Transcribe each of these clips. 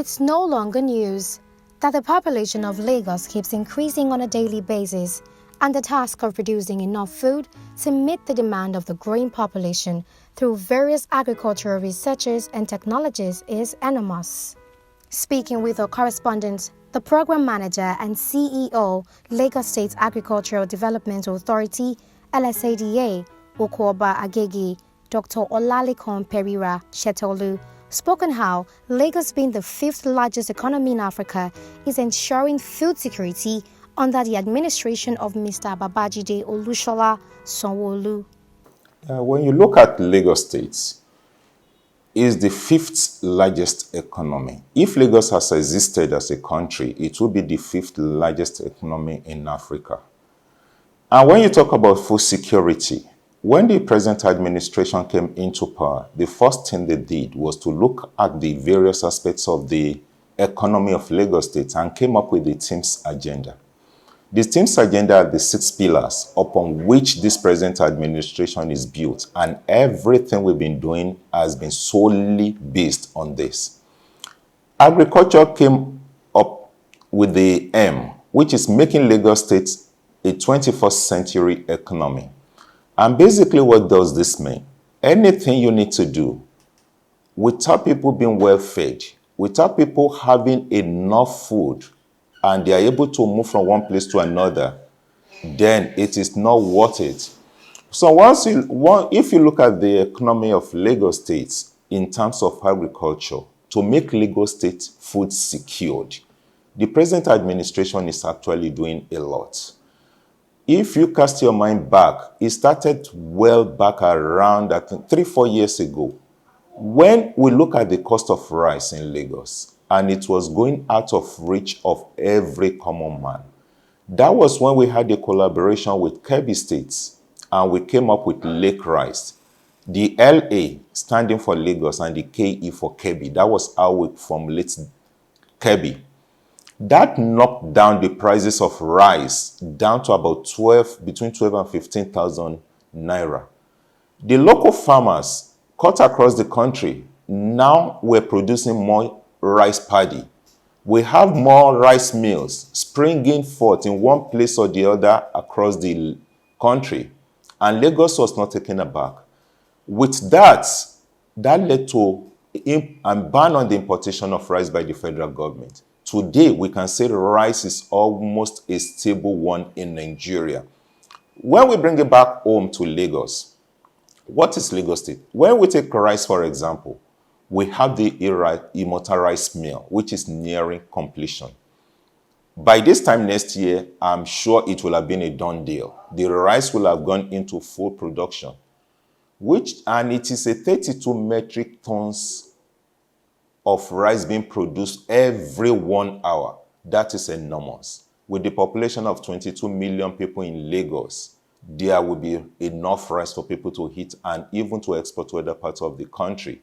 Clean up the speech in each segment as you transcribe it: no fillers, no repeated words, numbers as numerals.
It's no longer news that the population of Lagos keeps increasing on a daily basis, and the task of producing enough food to meet the demand of the growing population through various agricultural researches and technologies is enormous. Speaking with our correspondent, the Program Manager and CEO, Lagos State Agricultural Development Authority, LSADA, Oko-Oba Agege, Dr. Olalekan Pereira Sheteolu, spoke on how Lagos, being the fifth largest economy in Africa, is ensuring food security under the administration of Mr. Babajide Olushola Sanwo. When you look at Lagos State, is the fifth largest economy. If Lagos has existed as a country, it will be the fifth largest economy in Africa. And when you talk about food security, when the present administration came into power, the first thing they did was to look at the various aspects of the economy of Lagos State and came up with the team's agenda. The team's agenda are the 6 pillars upon which this present administration is built, and everything we've been doing has been solely based on this. Agriculture came up with the aim, which is making Lagos State a 21st century economy. And basically, what does this mean? Anything you need to do without people being well fed, without people having enough food, and they are able to move from one place to another, then it is not worth it. So if you look at the economy of Lagos State in terms of agriculture, to make Lagos State food secured, the present administration is actually doing a lot. If you cast your mind back, it started well back around, I think, 3-4 years ago, when we look at the cost of rice in Lagos, and it was going out of reach of every common man. That was when we had a collaboration with Kebbi States, and we came up with Lake Rice. The LA standing for Lagos and the KE for Kebbi. That was how we formulated Kebbi. That knocked down the prices of rice down to about between 12 and 15,000 naira. The local farmers cut across the country, now we're producing more rice paddy. We have more rice mills springing forth in one place or the other across the country, and Lagos was not taken aback. With that led to a ban on the importation of rice by the federal government. Today, we can say rice is almost a stable one in Nigeria. When we bring it back home to Lagos, what is Lagos State? When we take rice, for example, we have the Immortal Rice Mill, which is nearing completion. By this time next year, I'm sure it will have been a done deal. The rice will have gone into full production, and it is a 32 metric tons of rice being produced every 1 hour. That is enormous. With the population of 22 million people in Lagos, there will be enough rice for people to eat and even to export to other parts of the country.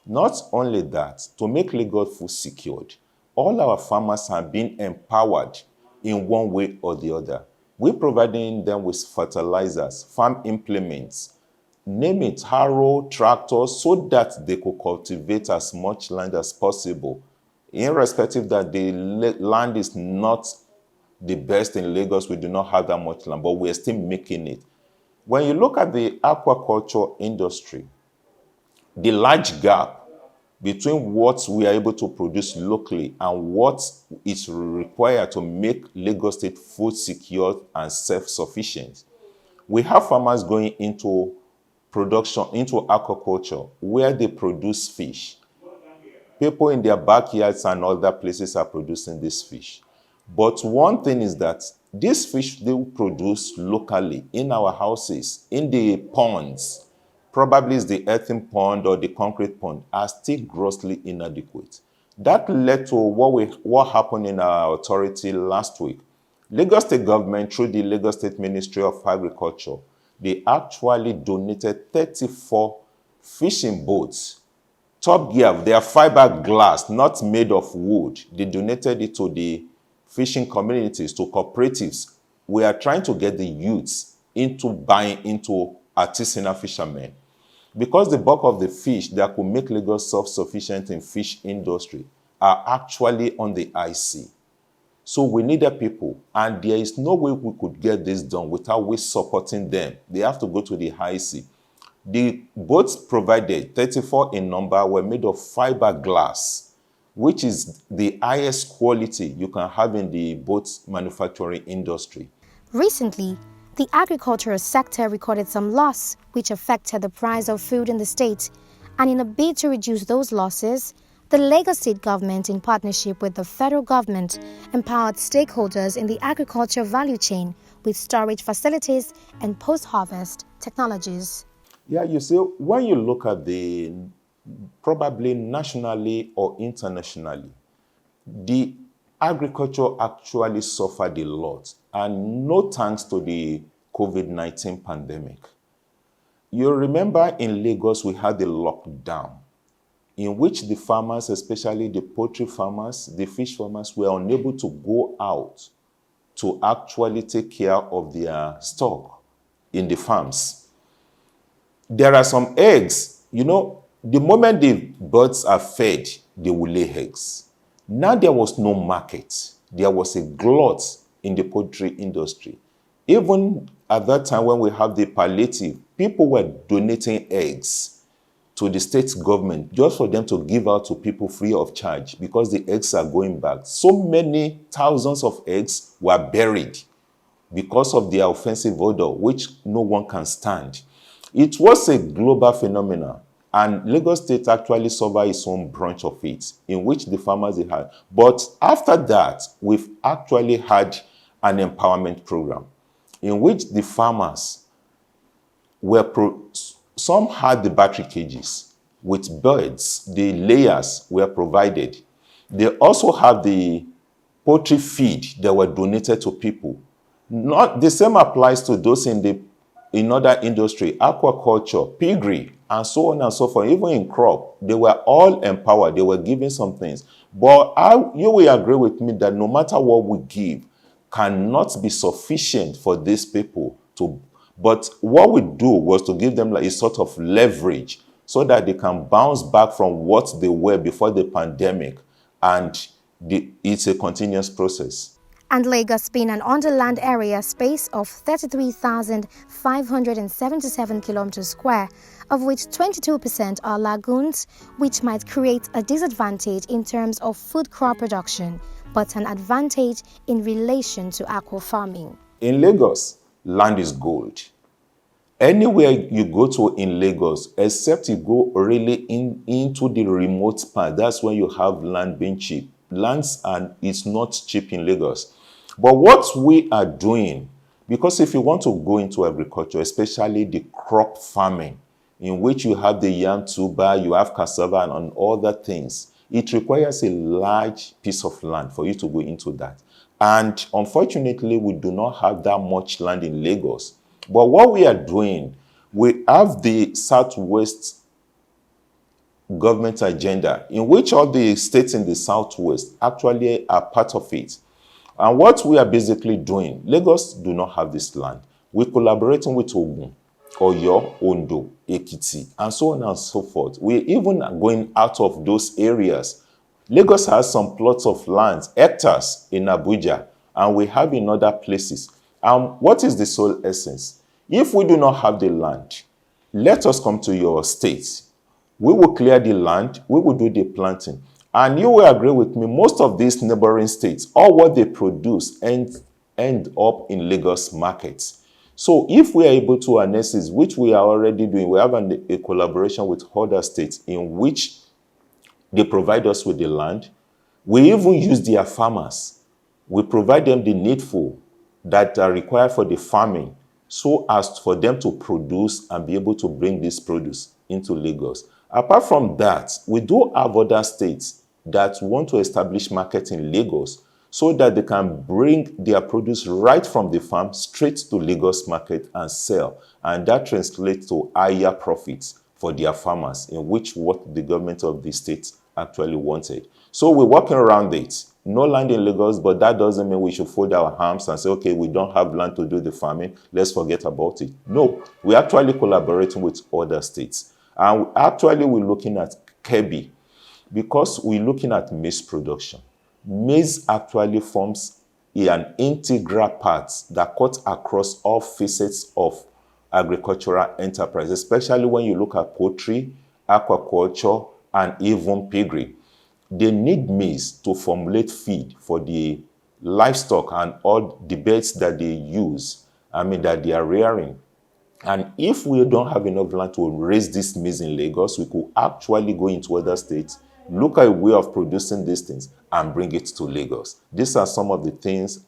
Not only that, to make Lagos food secured, all our farmers have been empowered in one way or the other. We're providing them with fertilizers, farm implements, name it, harrow, tractors, so that they could cultivate as much land as possible, irrespective that the land is not the best in Lagos. We do not have that much land, but we are still making it. When you look at the aquaculture industry, the large gap between what we are able to produce locally and what is required to make Lagos State food secure and self-sufficient. We have farmers going into production, into aquaculture, where they produce fish. People in their backyards and other places are producing this fish. But one thing is that this fish they produce locally in our houses, in the ponds, probably it's the earthen pond or the concrete pond, are still grossly inadequate. That led to what happened in our authority last week. Lagos State government, through the Lagos State Ministry of Agriculture, they actually donated 34 fishing boats. Top Gear, they are fiberglass, not made of wood. They donated it to the fishing communities, to cooperatives. We are trying to get the youths into buying into artisanal fishermen. Because the bulk of the fish that could make Lagos self-sufficient in fish industry are actually on the IC. So we needed people, and there is no way we could get this done without we supporting them. They have to go to the high sea. The boats provided, 34 in number, were made of fiberglass, which is the highest quality you can have in the boat manufacturing industry. Recently, the agricultural sector recorded some loss, which affected the price of food in the state. And in a bid to reduce those losses, the Lagos State government, in partnership with the federal government, empowered stakeholders in the agriculture value chain with storage facilities and post-harvest technologies. Yeah, you see, when you look at the probably nationally or internationally, the agriculture actually suffered a lot, and no thanks to the COVID-19 pandemic. You remember in Lagos, we had the lockdown in which the farmers, especially the poultry farmers, the fish farmers, were unable to go out to actually take care of their stock in the farms. There are some eggs, the moment the birds are fed, they will lay eggs. Now there was no market. There was a glut in the poultry industry. Even at that time when we have the palliative, people were donating eggs to the state government just for them to give out to people free of charge because the eggs are going back. So many thousands of eggs were buried because of their offensive odor, which no one can stand. It was a global phenomenon, and Lagos State actually suffered its own branch of it, in which the farmers they had. But after that, we've actually had an empowerment program in which the farmers were, some had the battery cages with birds, the layers were provided. They also have the poultry feed that were donated to people. Not the same applies to those in other industry, aquaculture, piggery, and so on and so forth. Even in crop, they were all empowered. They were given some things. But you will agree with me that no matter what we give, cannot be sufficient for these people to. But what we do was to give them like a sort of leverage so that they can bounce back from what they were before the pandemic, and it's a continuous process. And Lagos being an underland area space of 33,577 kilometers square, of which 22% are lagoons, which might create a disadvantage in terms of food crop production, but an advantage in relation to aqua farming. In Lagos, land is gold. Anywhere you go to in Lagos, except you go really into the remote part, that's when you have land being cheap. Lands, and it's not cheap in Lagos. But what we are doing, because if you want to go into agriculture, especially the crop farming, in which you have the yam tuber, you have cassava and other things, it requires a large piece of land for you to go into that. And unfortunately, we do not have that much land in Lagos. But what we are doing, we have the Southwest government agenda, in which all the states in the Southwest actually are part of it. And what we are basically doing, Lagos do not have this land. We're collaborating with Ogun, Oyo, Ondo, Ekiti, and so on and so forth. We're even going out of those areas. Lagos has some plots of land, hectares in Abuja, and we have in other places. What is the sole essence? If we do not have the land, let us come to your state. We will clear the land, we will do the planting. And you will agree with me, most of these neighboring states, all what they produce end up in Lagos markets. So if we are able to harness this, which we are already doing, we have a collaboration with other states in which they provide us with the land. We even use their farmers. We provide them the needful that are required for the farming, so as for them to produce and be able to bring this produce into Lagos. Apart from that, we do have other states that want to establish market in Lagos so that they can bring their produce right from the farm straight to Lagos market and sell. And that translates to higher profits for their farmers, in which what the government of the state actually wanted. So we're working around it. No land in Lagos, but that doesn't mean we should fold our arms and say, okay, we don't have land to do the farming, let's forget about it. No, we're actually collaborating with other states. And actually we're looking at Kebbi. because we're looking at maize production. Maize actually forms an integral part that cuts across all facets of agricultural enterprise, especially when you look at poultry, aquaculture, and even piggery. They need maize to formulate feed for the livestock and all the birds that they use, that they are rearing. And if we don't have enough land to raise this maize in Lagos, we could actually go into other states, look at a way of producing these things, and bring it to Lagos. These are some of the things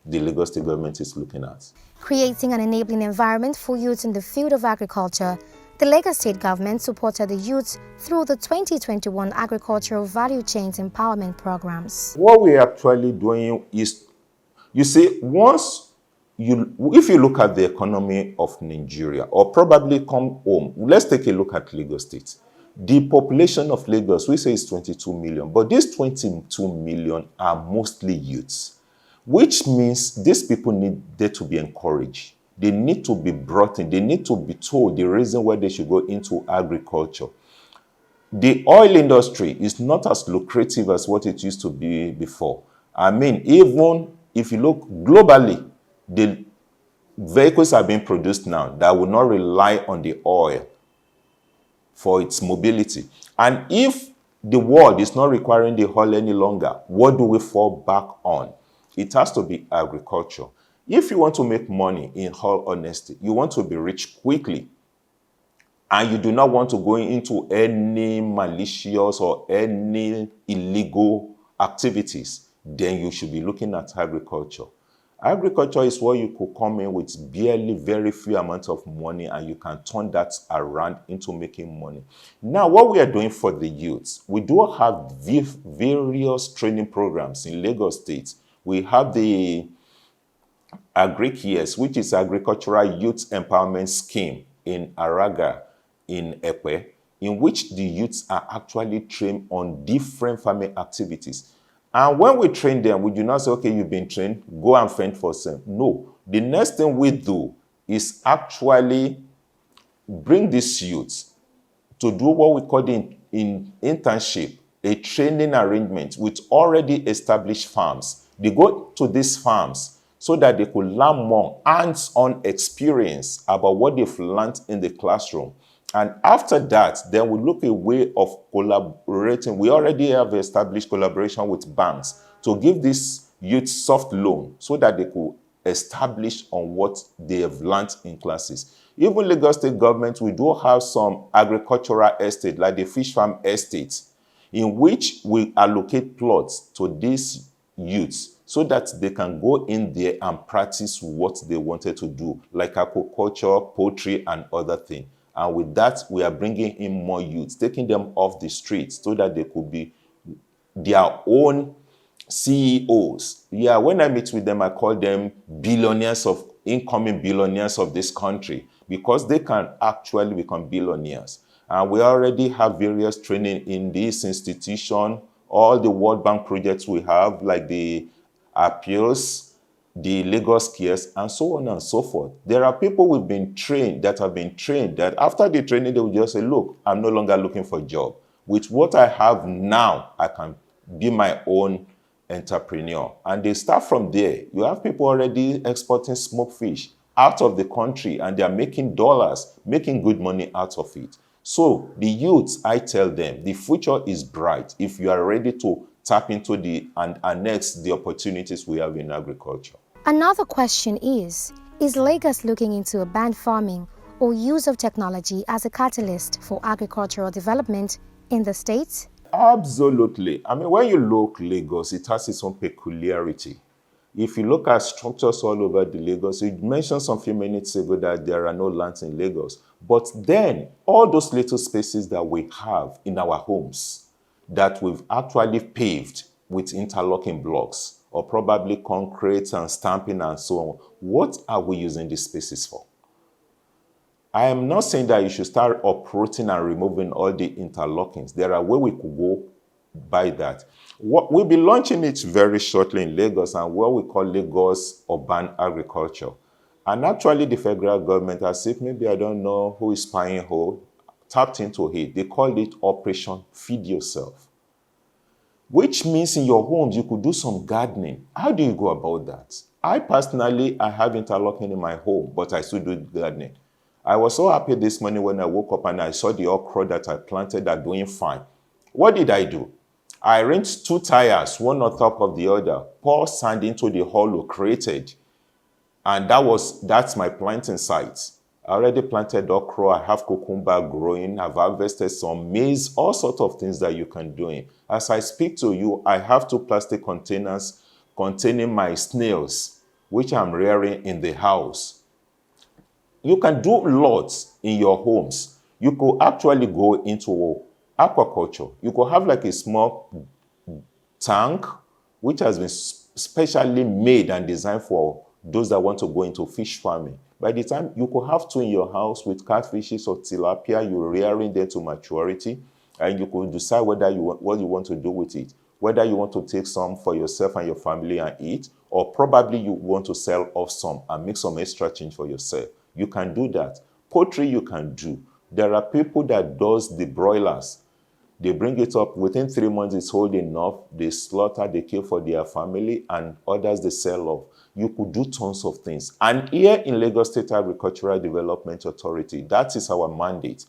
the Lagos state government is looking at. Creating an enabling environment for youth in the field of agriculture, the Lagos state government supported the youth through the 2021 Agricultural Value Chains Empowerment Programs. What we're actually doing is, you see, if you look at the economy of Nigeria, or probably come home, let's take a look at Lagos State. The population of Lagos, we say is 22 million, but these 22 million are mostly youths, which means these people needed to be encouraged. They need to be brought in. They need to be told the reason why they should go into agriculture. The oil industry is not as lucrative as what it used to be before. Even if you look globally, the vehicles are being produced now that will not rely on the oil for its mobility. And if the world is not requiring the oil any longer, what do we fall back on? It has to be agriculture. If you want to make money, in all honesty, you want to be rich quickly, and you do not want to go into any malicious or any illegal activities, then you should be looking at agriculture. Agriculture is where you could come in with barely very few amounts of money, and you can turn that around into making money. Now, what we are doing for the youths, we do have various training programs in Lagos State. We have the Agric, which is Agricultural Youth Empowerment Scheme in Araga, in Ekpe, in which the youths are actually trained on different farming activities. And when we train them, we do not say, okay, you've been trained, go and fend for some. No. The next thing we do is actually bring these youths to do what we call in internship, a training arrangement with already established farms. They go to these farms so that they could learn more hands-on experience about what they've learned in the classroom. And after that, then we look at a way of collaborating. We already have established collaboration with banks to give these youth soft loan so that they could establish on what they have learned in classes. Even Lagos State government, we do have some agricultural estate, like the fish farm estates, in which we allocate plots to these youths so that they can go in there and practice what they wanted to do, like aquaculture, poultry, and other things. And with that, we are bringing in more youths, taking them off the streets so that they could be their own CEOs. Yeah, when I meet with them, I call them incoming billionaires of this country, because they can actually become billionaires. And we already have various training in this institution, all the World Bank projects we have, like the appeals, the Lagos Cares, and so on and so forth. There are people have been trained that after the training, they will just say, look, I'm no longer looking for a job. With what I have now, I can be my own entrepreneur. And they start from there. You have people already exporting smoked fish out of the country, and they are making dollars, making good money out of it. So the youths, I tell them, the future is bright if you are ready to tap into and annex the opportunities we have in agriculture. Another question is Lagos looking into banned farming or use of technology as a catalyst for agricultural development in the state? Absolutely. When you look Lagos, it has its own peculiarity. If you look at structures all over the Lagos, you mentioned some few minutes ago that there are no lands in Lagos. But then, all those little spaces that we have in our homes that we've actually paved with interlocking blocks, or probably concrete and stamping and so on, what are we using these spaces for? I am not saying that you should start uprooting and removing all the interlockings. There are ways we could go by that. We'll be launching it very shortly in Lagos, and what we call Lagos Urban Agriculture. And actually the federal government, as if maybe I don't know who is spying who, tapped into it. They call it Operation Feed Yourself. which means in your homes, you could do some gardening. How do you go about that? I personally, I have interlocking in my home, but I still do gardening. I was so happy this morning when I woke up and I saw the okra that I planted are doing fine. What did I do? I arranged 2 tires, one on top of the other, pour sand into the hollow created, and that's my planting site. I already planted okra, I have cucumber growing, I've harvested some maize, all sorts of things that you can do. As I speak to you, I have 2 plastic containers containing my snails, which I'm rearing in the house. You can do lots in your homes. You could actually go into aquaculture. You could have like a small tank, which has been specially made and designed for those that want to go into fish farming. By the time you could have 2 in your house with catfishes or tilapia, you're rearing them to maturity, and you could decide what you want to do with it. Whether you want to take some for yourself and your family and eat, or probably you want to sell off some and make some extra change for yourself. You can do that. Poultry you can do. There are people that does the broilers. They bring it up within 3 months, it's old enough. They slaughter, they kill for their family, and others they sell off. You could do tons of things. And here in Lagos State Agricultural Development Authority, that is our mandate.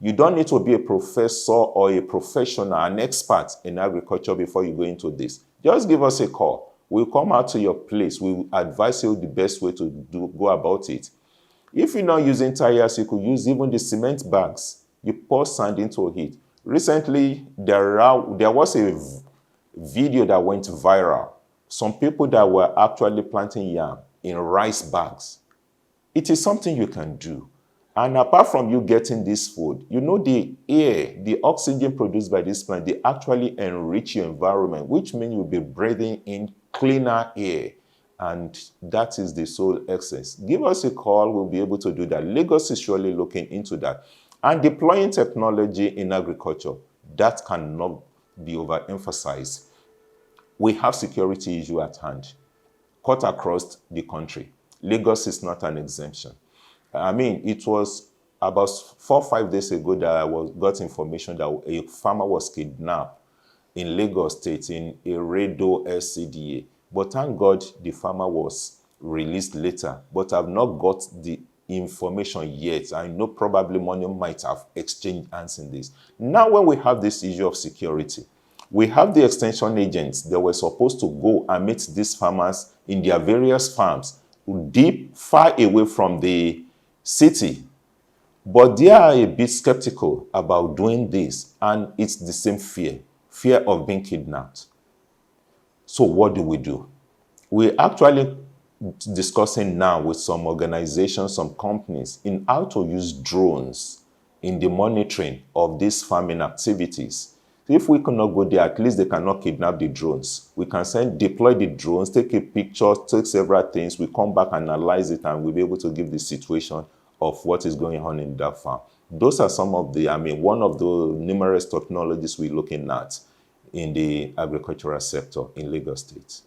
You don't need to be a professor or a professional, an expert in agriculture before you go into this. Just give us a call. We'll come out to your place. We will advise you the best way to go about it. If you're not using tires, you could use even the cement bags. You pour sand into it. Recently, there was a video that went viral. Some people that were actually planting yam in rice bags. It is something you can do. And apart from you getting this food, you know the air, the oxygen produced by this plant, they actually enrich your environment, which means you'll be breathing in cleaner air. And that is the sole essence. Give us a call, we'll be able to do that. Lagos is surely looking into that. And deploying technology in agriculture, that cannot be overemphasized. We have security issue at hand, cut across the country. Lagos is not an exemption. I mean, it was about 4 or 5 days ago that I got information that a farmer was kidnapped in Lagos State in a Redo LSADA. But thank God the farmer was released later. But I've not got the information yet. I know probably money might have exchanged hands in this. Now when we have this issue of security, we have the extension agents that were supposed to go and meet these farmers in their various farms, deep, far away from the city. But they are a bit skeptical about doing this, and it's the same fear of being kidnapped. So what do? We're actually discussing now with some organizations, some companies, in how to use drones in the monitoring of these farming activities. If we cannot go there, at least they cannot kidnap the drones. We can deploy the drones, take a picture, take several things, we come back, analyze it, and we'll be able to give the situation of what is going on in that farm. Those are some of one of the numerous technologies we're looking at in the agricultural sector in Lagos State.